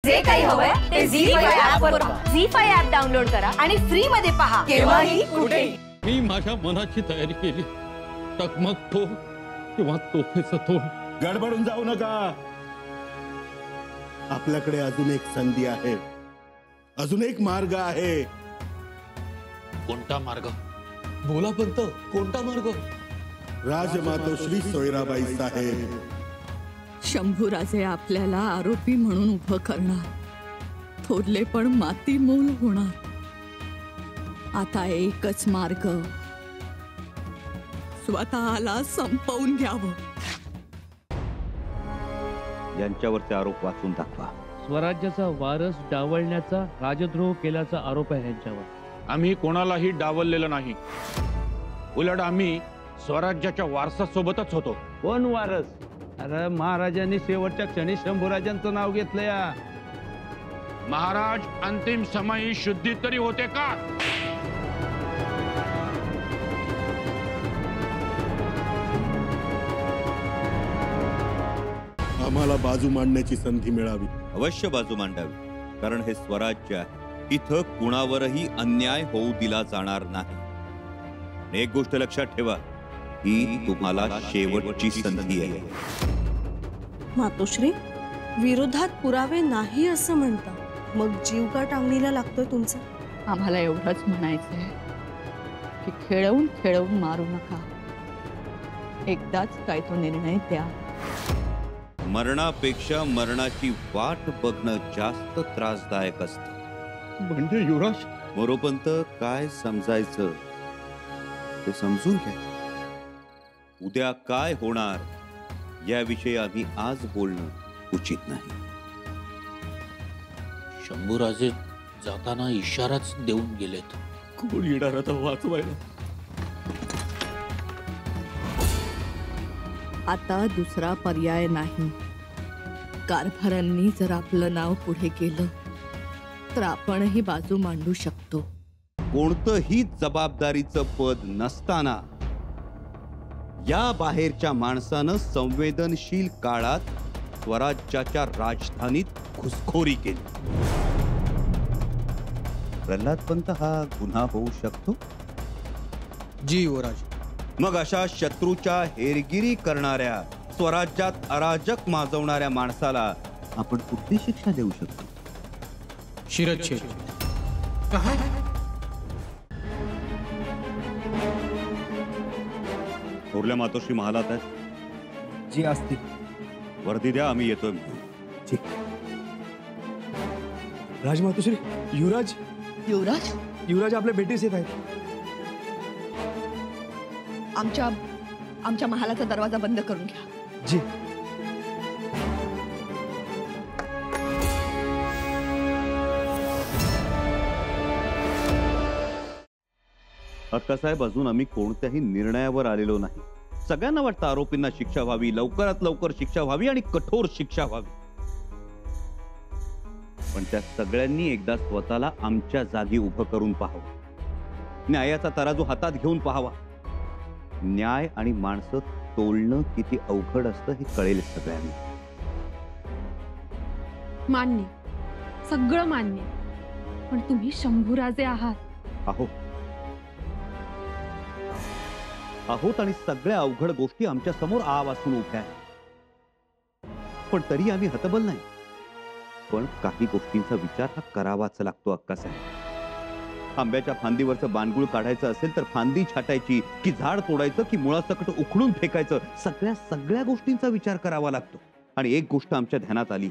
जे काही हवंय ते झी5 ऍप वर पहा. झी5 ऍप डाउनलोड करा आणि फ्री मध्ये पहा केव्हाही कुठेही. मी माझ्या मनाची तयारी केली. टकमक तो किंवा तोफेचं तोंड. गडबडून जाऊ नका. आपल्याकडे अजून एक संधी आहे, अजून एक मार्ग आहे. कोणता मार्ग? बोला पंत, कोणता मार्ग? राजमातोश्री सोयराबाई साहेब, शंभूराजे आपल्याला आरोपी म्हणून उभं करणार, थोरले पण माती मूल होणार. आता एकच मार्ग, स्वतःला संपवून घ्यावं. यांच्यावरचे आरोप वाचून दाखवा. स्वराज्याचा वारस डावलण्याचा, राजद्रोह केल्याचा आरोप आहे यांच्यावर. आम्ही कोणालाही डावललेलं नाही, उलट आम्ही स्वराज्याच्या वारसासोबतच होतो. कोण वारस? अरे महाराजांनी शेवटच्या क्षणी शंभूराजांचं नाव घेतलं या. महाराज अंतिम समयी शुद्धी तरी होते का? आम्हाला बाजू मांडण्याची संधी मिळावी. अवश्य बाजू मांडावी, कारण हे स्वराज्य आहे. इथं कुणावरही अन्याय होऊ दिला जाणार नाही. एक गोष्ट लक्षात ठेवा, ही तुम्हाला शेवटची संधी आहे. मातोश्री, विरोधात पुरावे नाही असं म्हणता, मग जीव का टांगणीला लागतोय तुमचा? आम्हाला एवढंच म्हणायचंय की खेळवून खेळवून मारू नका. एकदाच काय तो निर्णय द्या. मरणापेक्षा मरणाची वाट बघणं जास्त त्रासदायक असतं. म्हणजे युवराज, मोरोपंत, काय समजायचं ते समजून घ्या. उद्या काय होणार याविषयी आम्ही आज बोलणं उचित नाही. शंभूराजे जाताना इशाराच देऊन गेलेत. कोण येणार आता वाचवायला? आता दुसरा पर्याय नाही. कारभारांनी जर आपलं नाव पुढे केलं तर आपणही बाजू मांडू शकतो. कोणतंही जबाबदारीचं पद नसताना या बाहेरच्या माणसानं संवेदनशील काळात स्वराज्याच्या राजधानीत घुसखोरी केली. प्रल्हादपंत, हा गुन्हा होऊ शकतो? जी युवराज. मग अशा शत्रूच्या हेरगिरी करणाऱ्या, स्वराज्यात अराजक माजवणाऱ्या माणसाला आपण कुठली शिक्षा देऊ शकतो? शिरच्छेद. थोरल्या मातोश्री महालात आहेत? जी असतील. वर्दी द्या, आम्ही येतोय. ठीक. राजमातोश्री, युवराज. युवराज, युवराज आपल्या भेटीस येत आहेत. आमच्या महालाचा दरवाजा बंद करून घ्या. जी. अक्कासाहेब, अजून आम्ही कोणत्याही निर्णयावर आलेलो नाही. सगळ्यांना वाटतं आरोपींना शिक्षा व्हावी, लवकरात लवकर शिक्षा व्हावी आणि कठोर शिक्षा व्हावी. पण त्या सगळ्यांनी एकदा स्वतःला आमच्या जागी उभं करून पाहावं. न्यायाचा तराजू हातात घेऊन पाहावा. न्याय आणि माणसं तोलणं किती अवघड असतं हे कळेल सगळ्यांनी. मान्य, सगळं मान्य, पण तुम्ही शंभूराजे आहात. आहोत आणि सगळ्या अवघड गोष्टी आमच्या समोर आवासून उभ्या आहेत. पण तरी आम्ही हतबल नाही. पण काही गोष्टींचा विचार हा करावाच लागतो अक्कासाहेब. आंब्याच्या फांदीवरचं बाणगुळ काढायचं असेल तर फांदी छाटायची की झाड तोडायचं की मुळासकट उखडून फेकायचं, सगळ्या गोष्टींचा विचार करावा लागतो. आणि एक गोष्ट आमच्या ध्यानात आली,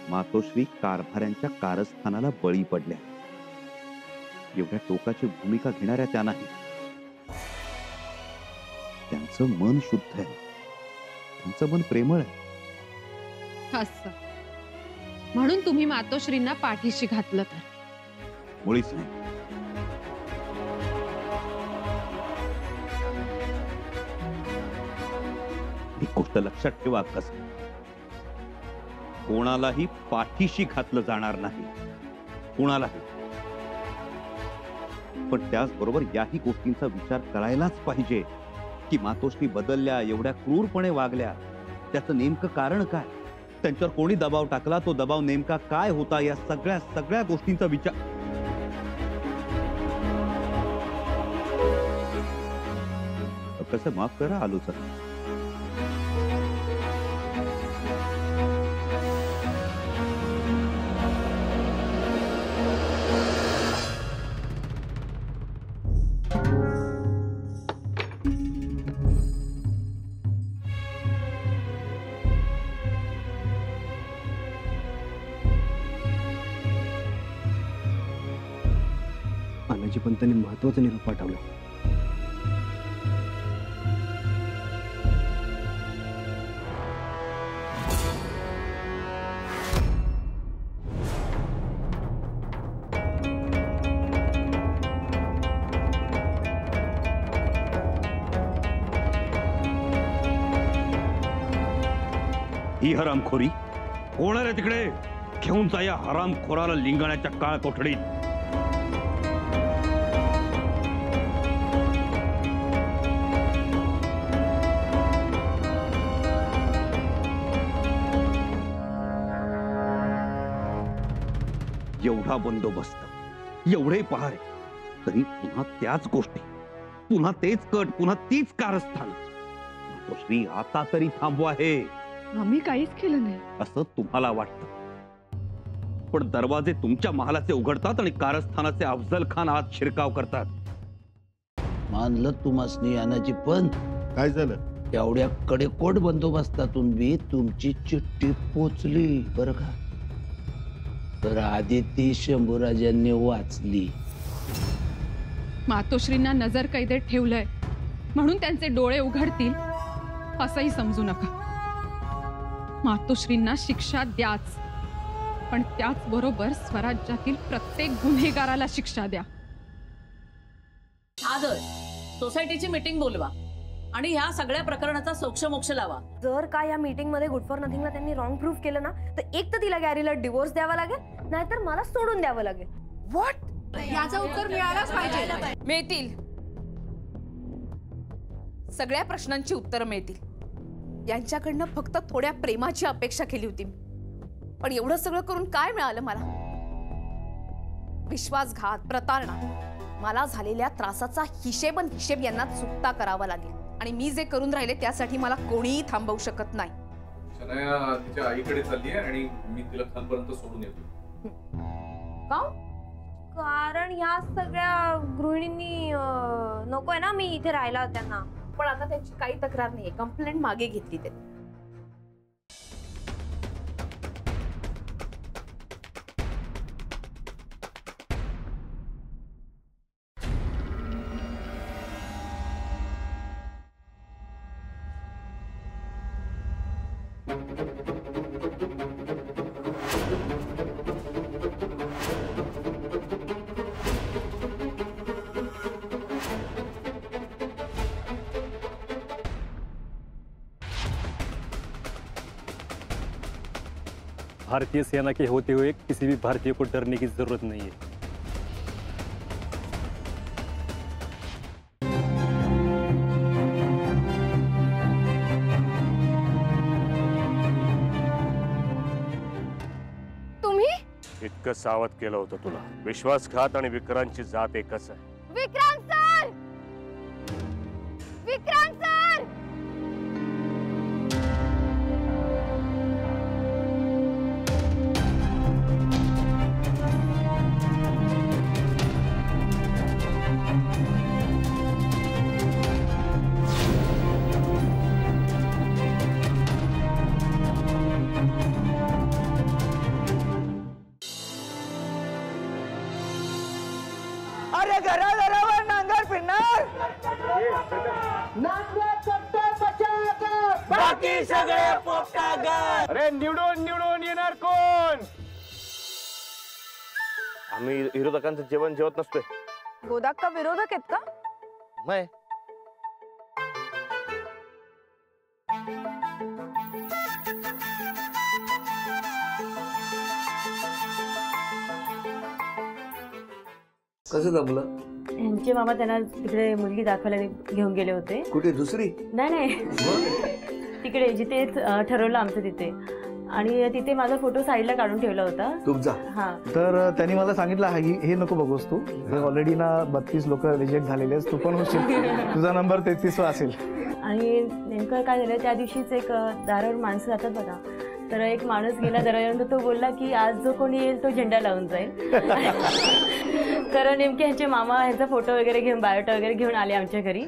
मातोश्री कारभाऱ्यांच्या कारस्थानाला बळी पडल्या. एवढ्या टोकाची भूमिका घेणाऱ्या त्या नाही. त्यांचं मन शुद्ध आहे, त्यांचं मन प्रेमळ आहे. असं म्हणून तुम्ही मातोश्रींना पाठीशी घातलं तर? मुळीच नाही. ही गोष्ट लक्षात ठेवा अक्कासाहेब, कोणालाही पाठीशी घातलं जाणार नाही, कोणालाही. पण त्याचबरोबर याही गोष्टींचा विचार करायलाच पाहिजे की मातोश्री बदलल्या, एवढ्या क्रूरपणे वागल्या, त्याचं नेमकं कारण काय? त्यांच्यावर कोणी दबाव टाकला, तो दबाव नेमका काय होता, या सगळ्या गोष्टींचा विचार. कसं माफ करा, आलो सर. अनाजी पंतांनी महत्वाचं निरोप पाठवलं. ही हरामखोरी कोण आहे तिकडे? घेऊन जा या हरामखोराला लिंगाण्याच्या काळ कोठडीत. एवढा बंदोबस्त, एवढे पहारे, तरी पुन्हा त्याच गोष्टी, पुन्हा तेच कट, पुन्हा तीच कारस्थान. श्री आता तरी थांबवा हे. आम्ही काहीच केलं नाही असं तुम्हाला वाटतं, पण दरवाजे तुमच्या महालाचे उघडतात आणि कारस्थानाचे अफजल खान आत शिरकाव करतात. मानलं तुम्हासनी अनाजी पण काय झालं? एवढ्या कडेकोट बंदोबस्तातून बी तुमची चिठ्ठी पोचली बरं का. तर आदिती शंभूराजांनी वाचली. मातोश्रींना नजर कैदेत ठेवलंय म्हणून त्यांचे डोळे उघडतील असंही समजू नका. मातोश्रींना शिक्षा द्याच, पण त्याच बरोबर स्वराज्यातील प्रत्येक गुन्हेगाराला शिक्षा द्या. आदर सोसायटीची मीटिंग बोलवा आणि ह्या सगळ्या प्रकरणाचा सोक्षमोक्ष लावा. जर का या मीटिंग मध्ये गुड फॉर नथिंगला त्यांनी रॉंग प्रूफ केलं ना, तर एक तर तिला गॅरीला डिवोर्स द्यावा लागेल, नाहीतर मला सोडून द्यावं लागेल. व्हॉट? याचं उत्तर मिळालंच पाहिजे. मिळतील, सगळ्या प्रश्नांची उत्तरं मिळतील. यांच्याकडनं फक्त थोड्या प्रेमाची अपेक्षा केली होती, पण एवढं सगळं करून काय मिळालं मला? विश्वासघात, प्रतारणा. मला झालेल्या त्रासाचा हिशेब यांना चुकता करावा लागेल, आणि मी जे करून राहिले त्यासाठी मला कोणीही थांबवू शकत नाही. शनाया तिच्या आईकडे चालली आहे आणि मी तिला खानपर्यंत सोडून येतो. का? कारण ह्या सगळ्या गृहिणींनी नकोय ना मी इथे राहायला त्यांना. पण आता त्यांची काही तक्रार नाहीये, कंप्लेंट मागे घेतली ते. भारतीय सेना के होते हुए किसी भी भारतीय को डरने की जरूरत नहीं है. तुम्ही इतकं सावध केलं होतं तुला. विश्वासघात आणि विक्रांतची जात एकच आहे. विक्रांत सर! विक्रांत सर! अरे घराघरावर नांगर फिरणार, बाकी सगळे पोपटागर. अरे निवडून येणार कोण? आम्ही विरोधकांचं जेवण जेवत नसतोय. गोदाक का विरोधक आहेत का? मैं कसं जमलं? यांचे मामा त्यांना तिकडे मुलगी दाखवायला घेऊन गेले होते. कुठे? दुसरी? नाही तिकडे जिथे ठरवलं आमचं तिथे. आणि तिथे माझा फोटो साईडला काढून ठेवला होता. तुमचा हा. तर त्यांनी मला सांगितलं हे नको बघूस तू, हे ऑलरेडी ना 32 लोक रिजेक्ट झालेले आहेत, तू पण होशील, तुझा नंबर 33वा असेल. आणि नेमकं काय झालं, त्या दिवशीच एक दारावर माणसं जातात बघा, तर एक माणूस गेला दरवाजावर, तो बोलला की आज जो कोणी येईल तो झेंडा लावून जाईल. तर नेमके ह्यांचे मामा ह्यांचा फोटो वगैरे घेऊन बायोटा वगैरे घेऊन आले आमच्या घरी.